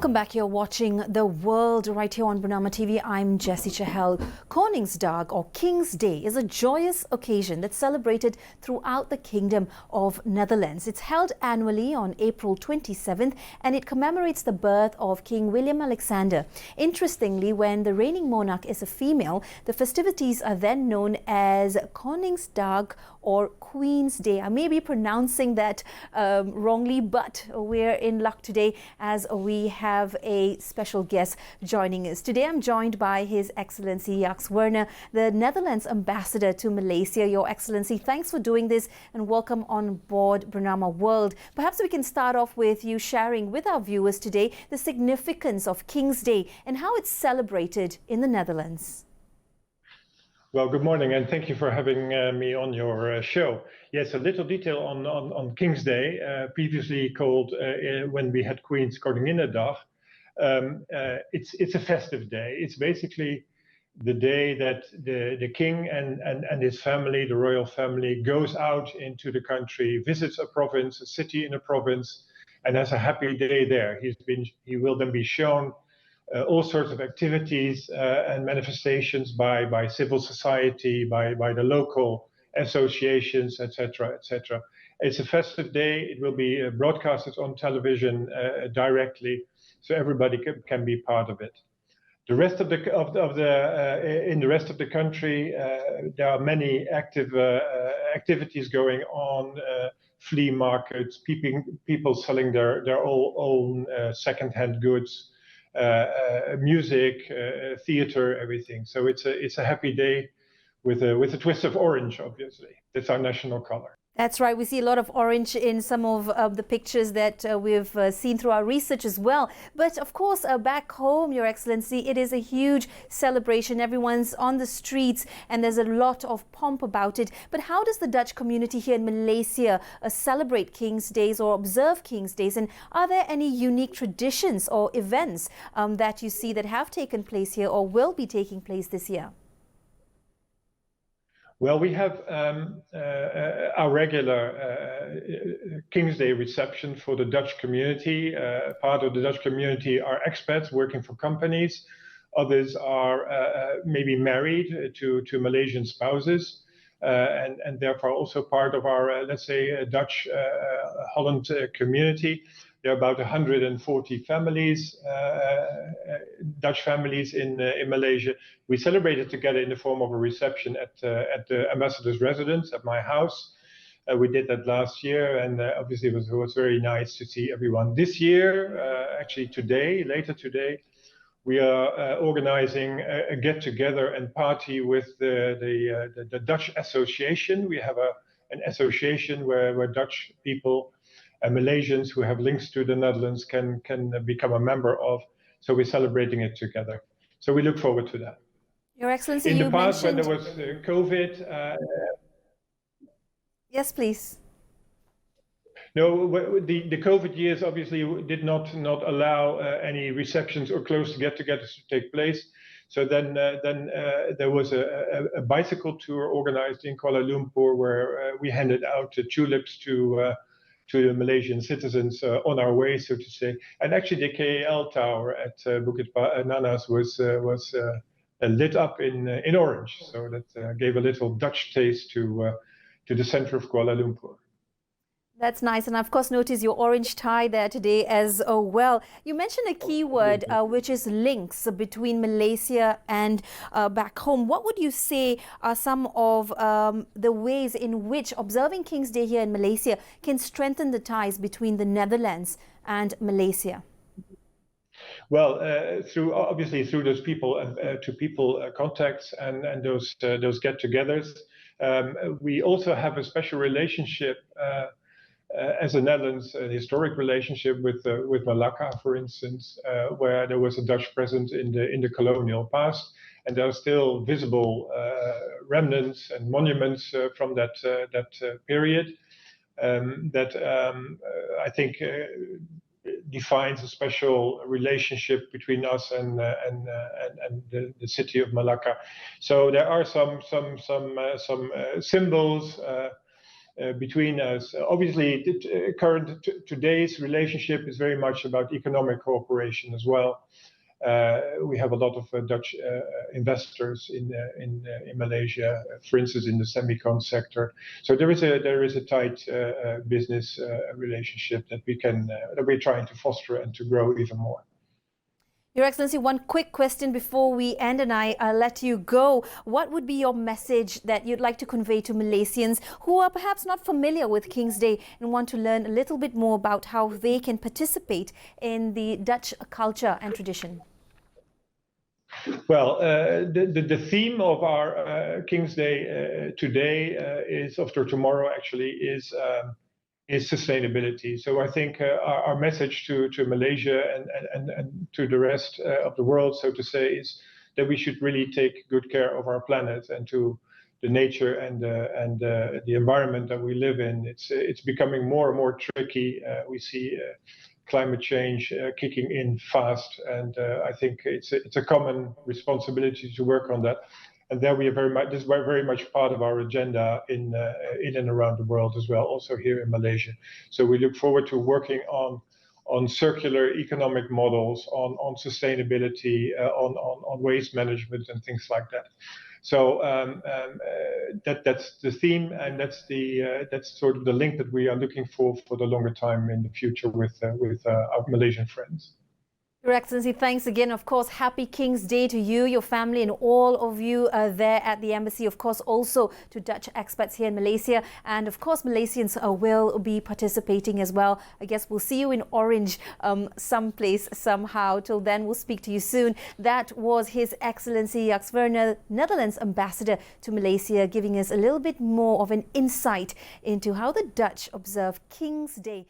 Welcome back. You're watching The World right here on Bernama TV. I'm Jessy Chahal. Koningsdag or King's Day is a joyous occasion that's celebrated throughout the Kingdom of Netherlands. It's held annually on April 27th and it commemorates the birth of King William Alexander. Interestingly, when the reigning monarch is a female, the festivities are then known as Koningsdag or Queen's Day. I may be pronouncing that wrongly, but we're in luck today as we have a special guest joining us. Today I'm joined by His Excellency JACQUES WERNER, the Netherlands Ambassador to Malaysia. Your Excellency, thanks for doing this and welcome on board Bernama World. Perhaps we can start off with you sharing with our viewers today the significance of King's Day and how it's celebrated in the Netherlands. Well, good morning and thank you for having me on your show. Yes, a little detail on King's Day, previously called, when we had Queen's Koninginnedag. It's a festive day. It's basically the day that the king and his family, the royal family, goes out into the country, visits a province, a city in a province, and has a happy day there. He will then be shown all sorts of activities and manifestations by civil society, by the local associations, etc., etc. It's a festive day. It will be broadcasted on television directly, so everybody can be part of it. The rest of in the rest of the country, there are many activities going on. Flea markets, people selling their own second-hand goods. Music, theater, everything. So it's a happy day with a twist of orange, obviously. That's our national color. That's right. We see a lot of orange in some of the pictures that we've seen through our research as well. But of course, back home, Your Excellency, it is a huge celebration. Everyone's on the streets and there's a lot of pomp about it. But how does the Dutch community here in Malaysia celebrate King's Days or observe King's Days? And are there any unique traditions or events that you see that have taken place here or will be taking place this year? Well, we have our regular King's Day reception for the Dutch community. Part of the Dutch community are expats working for companies. Others are maybe married to Malaysian spouses and therefore also part of our, let's say, Dutch Holland community. There are about 140 families, Dutch families in Malaysia. We celebrated together in the form of a reception at the ambassador's residence at my house. We did that last year, and obviously it was very nice to see everyone. This year, actually today, later today, we are organizing a get-together and party with the Dutch Association. We have an association where Dutch people and Malaysians who have links to the Netherlands can become a member of. So we're celebrating it together. So we look forward to that. Your Excellency, in the past, when there was COVID. Yes, please. No, the COVID years obviously did not allow any receptions or close get-togethers to take place. So then there was a bicycle tour organized in Kuala Lumpur where we handed out tulips to the Malaysian citizens on our way, so to say. And actually the KL tower at Bukit Nanas was lit up in orange. So that gave a little Dutch taste to the center of Kuala Lumpur. That's nice. And of course, notice your orange tie there today as well. You mentioned a key word, which is links between Malaysia and back home. What would you say are some of the ways in which observing King's Day here in Malaysia can strengthen the ties between the Netherlands and Malaysia? Well, obviously through those people-to-people contacts and those get-togethers. We also have a special relationship as the Netherlands, a historic relationship with Malacca, for instance, where there was a Dutch presence in the colonial past, and there are still visible remnants and monuments from that period that I think defines a special relationship between us and the city of Malacca. So there are some symbols. between us. Obviously, today's relationship is very much about economic cooperation as well. We have a lot of Dutch investors in Malaysia, for instance, in the semicon sector. So there is a tight business relationship that we're trying to foster and to grow even more. Your Excellency, one quick question before we end and I let you go. What would be your message that you'd like to convey to Malaysians who are perhaps not familiar with King's Day and want to learn a little bit more about how they can participate in the Dutch culture and tradition? Well, the theme of our King's Day today tomorrow actually is sustainability. So I think our message to Malaysia and to the rest of the world, so to say, is that we should really take good care of our planet and to the nature and the environment that we live in. It's becoming more and more tricky. We see climate change kicking in fast, and I think it's a common responsibility to work on that. And there we are this is very much part of our agenda in and around the world as well, also here in Malaysia. So we look forward to working on circular economic models, on sustainability, on waste management and things like that. So that's the theme, and that's sort of the link that we are looking for the longer time in the future with our Malaysian friends. Your Excellency, thanks again. Of course, happy King's Day to you, your family, and all of you there at the embassy. Of course, also to Dutch expats here in Malaysia. And of course, Malaysians will be participating as well. I guess we'll see you in Orange someplace, somehow. Till then, we'll speak to you soon. That was His Excellency WERNER, Netherlands Ambassador to Malaysia, giving us a little bit more of an insight into how the Dutch observe King's Day.